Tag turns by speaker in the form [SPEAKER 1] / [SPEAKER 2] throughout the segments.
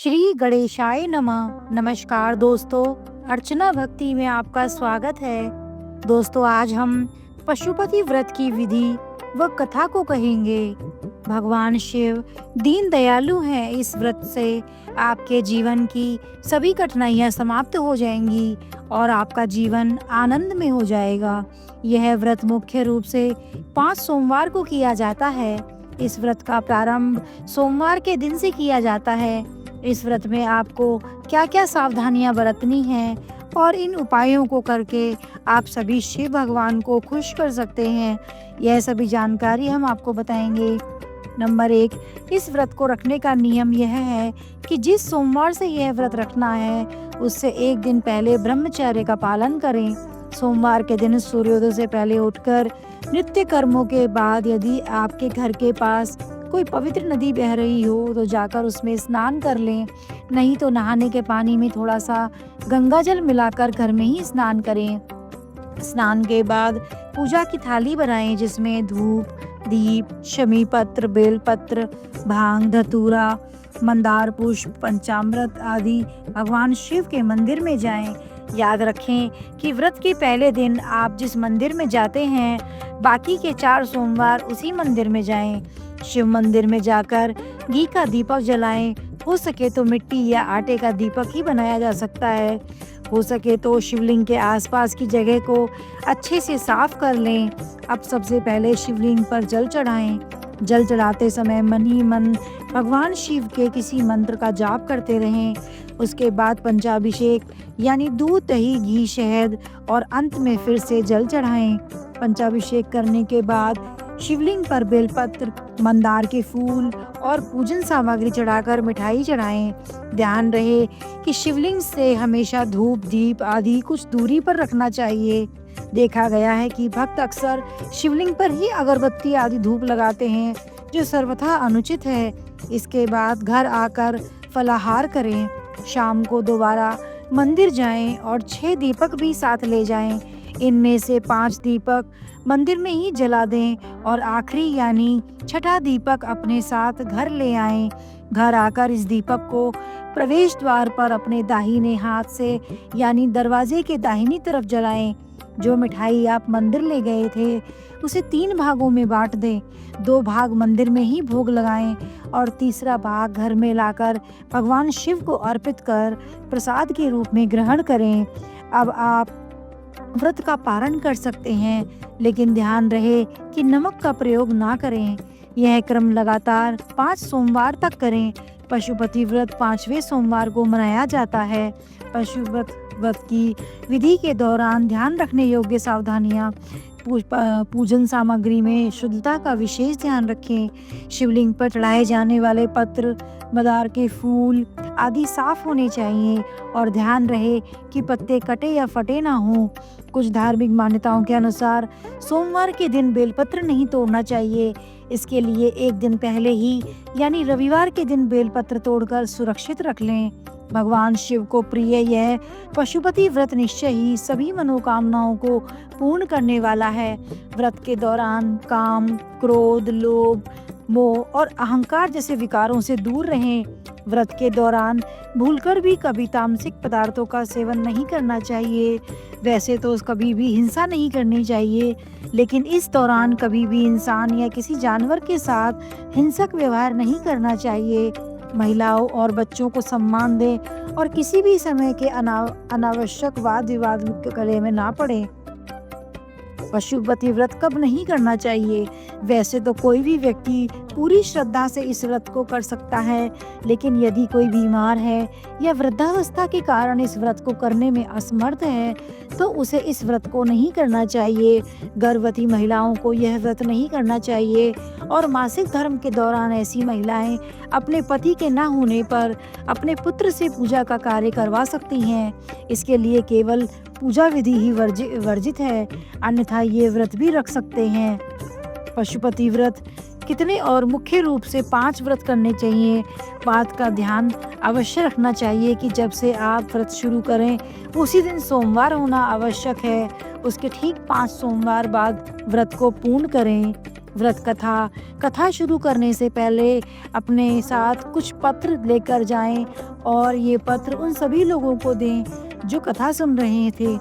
[SPEAKER 1] श्री गणेशाय नमः। नमस्कार दोस्तों, अर्चना भक्ति में आपका स्वागत है। दोस्तों, आज हम पशुपति व्रत की विधि व कथा को कहेंगे। भगवान शिव दीन दयालु हैं। इस व्रत से आपके जीवन की सभी कठिनाइयां समाप्त हो जाएंगी और आपका जीवन आनंद में हो जाएगा। यह व्रत मुख्य रूप से 5 सोमवार को किया जाता है। इस व्रत का प्रारंभ सोमवार के दिन से किया जाता है। इस व्रत में आपको क्या-क्या सावधानियां बरतनी हैं और इन उपायों को करके आप सभी शिव भगवान को खुश कर सकते हैं, यह सभी जानकारी हम आपको बताएंगे। नंबर 1, इस व्रत को रखने का नियम यह है कि जिस सोमवार से यह व्रत रखना है उससे एक दिन पहले ब्रह्मचर्य का पालन करें। सोमवार के दिन सूर्योदय से पहले उठकर नित्य कर्मों के बाद यदि आपके घर के पास कोई पवित्र नदी बह रही हो तो जाकर उसमें स्नान कर लें, नहीं तो नहाने के पानी में थोड़ा सा गंगा जल मिलाकर घर में ही स्नान करें। स्नान के बाद पूजा की थाली बनाएं जिसमें धूप, दीप, शमी पत्र, बेल पत्र, भांग, धतूरा, मंदार पुष्प, पंचामृत आदि भगवान शिव के मंदिर में जाएं। याद रखें कि व्रत के पहले दिन आप जिस मंदिर में जाते हैं बाकी के 4 सोमवार उसी मंदिर में जाएं। शिव मंदिर में जाकर घी का दीपक जलाएं। हो सके तो मिट्टी या आटे का दीपक ही बनाया जा सकता है। हो सके तो शिवलिंग के आसपास की जगह को अच्छे से साफ कर लें। अब सबसे पहले शिवलिंग पर जल चढ़ाएं। जल चढ़ाते समय मन ही मन भगवान शिव के किसी मंत्र का जाप करते रहें। उसके बाद पंचाभिषेक यानी दूध, दही, घी, शहद और अंत में फिर से जल चढ़ाएं। पंचाभिषेक करने के बाद शिवलिंग पर बेलपत्र, मंदार के फूल और पूजन सामग्री चढ़ाकर मिठाई चढ़ाएं। ध्यान रहे कि शिवलिंग से हमेशा धूप, दीप आदि कुछ दूरी पर रखना चाहिए। देखा गया है कि भक्त अक्सर शिवलिंग पर ही अगरबत्ती आदि धूप लगाते हैं, जो सर्वथा अनुचित है। इसके बाद घर आकर फलाहार करें। शाम को दोबारा मंदिर जाएं और 6 दीपक भी साथ ले जाएं। इनमें से 5 दीपक मंदिर में ही जला दें और आखिरी यानी छठा दीपक अपने साथ घर ले आएं। घर आकर इस दीपक को प्रवेश द्वार पर अपने दाहिने हाथ से यानी दरवाजे के दाहिनी तरफ जलाएं। जो मिठाई आप मंदिर ले गए थे उसे 3 भागों में बांट दें। 2 भाग मंदिर में ही भोग लगाएं और तीसरा भाग घर में लाकर भगवान शिव को अर्पित कर प्रसाद के रूप में ग्रहण करें। अब आप व्रत का पारण कर सकते हैं, लेकिन ध्यान रहे कि नमक का प्रयोग ना करें। यह क्रम लगातार 5 सोमवार तक करें। पशुपति व्रत 5वें सोमवार को मनाया जाता है। पशुपति व्रत की विधि के दौरान ध्यान रखने योग्य सावधानियां: पूजन सामग्री में शुद्धता का विशेष ध्यान रखें। शिवलिंग पर चढ़ाए जाने वाले पत्र, मंदार के फूल आदि साफ होने चाहिए और ध्यान रहे कि पत्ते कटे या फटे ना हों। कुछ धार्मिक मान्यताओं के अनुसार सोमवार के दिन बेलपत्र नहीं तोड़ना चाहिए। इसके लिए एक दिन पहले ही यानी रविवार के दिन बेलपत्र तोड़कर सुरक्षित रख लें। भगवान शिव को प्रिय यह पशुपति व्रत निश्चय ही सभी मनोकामनाओं को पूर्ण करने वाला है। व्रत के दौरान काम, क्रोध, लोभ, मोह और अहंकार जैसे विकारों से दूर रहें। व्रत के दौरान भूलकर भी कभी तामसिक पदार्थों का सेवन नहीं करना चाहिए। वैसे तो कभी भी हिंसा नहीं करनी चाहिए, लेकिन इस दौरान कभी भी इंसान या किसी जानवर के साथ हिंसक व्यवहार नहीं करना चाहिए। महिलाओं और बच्चों को सम्मान दें और किसी भी समय के अनावश्यक वाद विवाद के गले में ना पड़े। पशुपति व्रत कब नहीं करना चाहिए? वैसे तो कोई भी व्यक्ति पूरी श्रद्धा से इस व्रत को कर सकता है, लेकिन यदि कोई बीमार है या वृद्धावस्था के कारण इस व्रत को करने में असमर्थ है तो उसे इस व्रत को नहीं करना चाहिए। गर्भवती महिलाओं को यह व्रत नहीं करना चाहिए और मासिक धर्म के दौरान ऐसी महिलाएं अपने पति के न होने पर अपने पुत्र से पूजा का कार्य करवा सकती हैं। इसके लिए केवल पूजा विधि ही वर्जित है, अन्यथा ये व्रत भी रख सकते हैं। पशुपति व्रत कितने और मुख्य रूप से 5 व्रत करने चाहिए। बात का ध्यान अवश्य रखना चाहिए कि जब से आप व्रत शुरू करें उसी दिन सोमवार होना आवश्यक है। उसके ठीक 5 सोमवार बाद व्रत को पूर्ण करें। व्रत कथा कथा शुरू करने से पहले अपने साथ कुछ पत्र लेकर जाएं और ये पत्र उन सभी लोगों को दें जो कथा सुन रहे थे।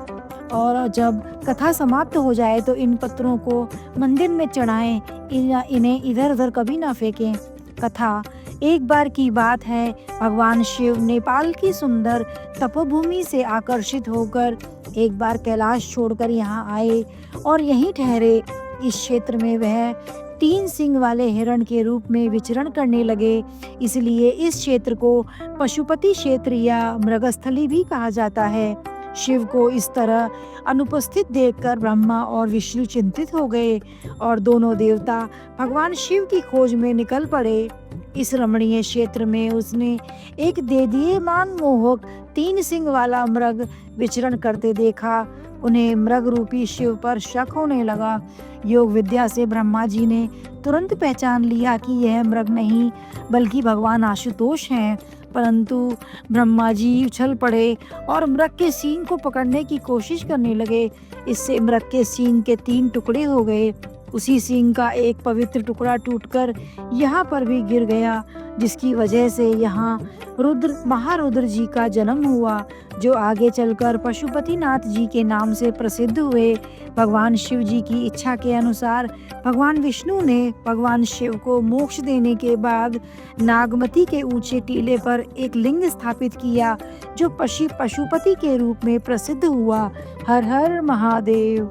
[SPEAKER 1] और जब कथा समाप्त हो जाए तो इन पत्रों को मंदिर में चढ़ाएं, इन्हें इधर उधर कभी ना फेंकें। कथा। एक बार की बात है, भगवान शिव नेपाल की सुंदर तपोभूमि से आकर्षित होकर एक बार कैलाश छोड़कर यहाँ आए और यहीं ठहरे। इस क्षेत्र में वह 3 सिंग वाले हिरण के रूप में विचरण करने लगे, इसलिए इस क्षेत्र को पशुपति क्षेत्र या मृगस्थली भी कहा जाता है। शिव को इस तरह अनुपस्थित देखकर ब्रह्मा और विष्णु चिंतित हो गए और दोनों देवता भगवान शिव की खोज में निकल पड़े। इस रमणीय क्षेत्र में उसने एक देदीयमान मोहक 3 सिंग वाला मृग विचरण करते देखा। उन्हें मृग रूपी शिव पर शक होने लगा। योग विद्या से ब्रह्मा जी ने तुरंत पहचान लिया कि यह मृग नहीं बल्कि भगवान आशुतोष हैं, परंतु ब्रह्मा जी उछल पड़े और मृग के सींग को पकड़ने की कोशिश करने लगे। इससे मृग के सींग के 3 टुकड़े हो गए। उसी सींग का एक पवित्र टुकड़ा टूटकर यहाँ पर भी गिर गया, जिसकी वजह से यहाँ महारुद्र जी का जन्म हुआ, जो आगे चलकर पशुपतिनाथ जी के नाम से प्रसिद्ध हुए। भगवान शिव जी की इच्छा के अनुसार भगवान विष्णु ने भगवान शिव को मोक्ष देने के बाद नागमती के ऊंचे टीले पर एक लिंग स्थापित किया, जो पशुपति के रूप में प्रसिद्ध हुआ। हर हर महादेव।